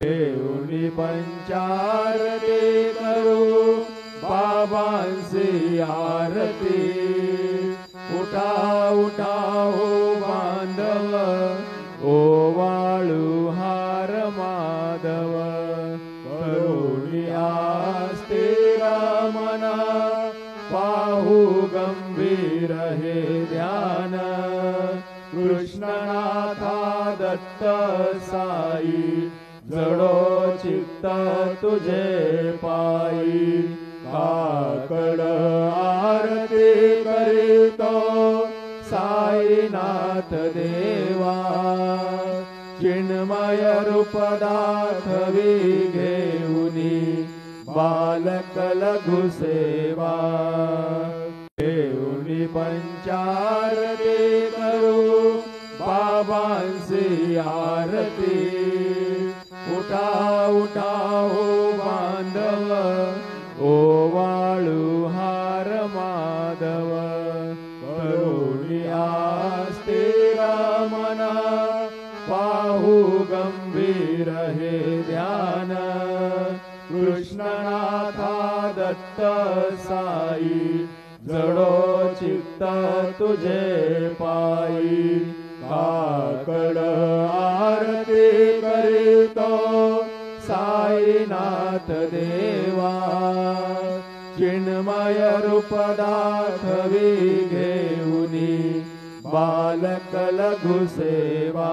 देऊनी पंचारती करू बाबांची आरती। उठा उठा हो बांधव, ओवाळू हार माधव। करुणी आस्थिर मना, पाहू गंभीर हे ध्यान। कृष्णनाथा दत्त साई, जडो चित्त तुझे पायी। काकड आरती करीतो साईनाथ देवा। चिन्मय रूप दाखवी घेऊनी, बालक लघु सेवा। देऊनी पंचारती करू बाबांची आरती। उठा उठा हो बांधव, ओवाळू हार माधव। करुणी आस्थिर मना, पाहू गंभीर हे ध्यान। कृष्णनाथा दत्त साई, जडो चित्त तुझे पायी। काकड आरती करीतो साईनाथ देवा। चिन्मय रूप दाखवी घेऊनी, बालक लघु सेवा।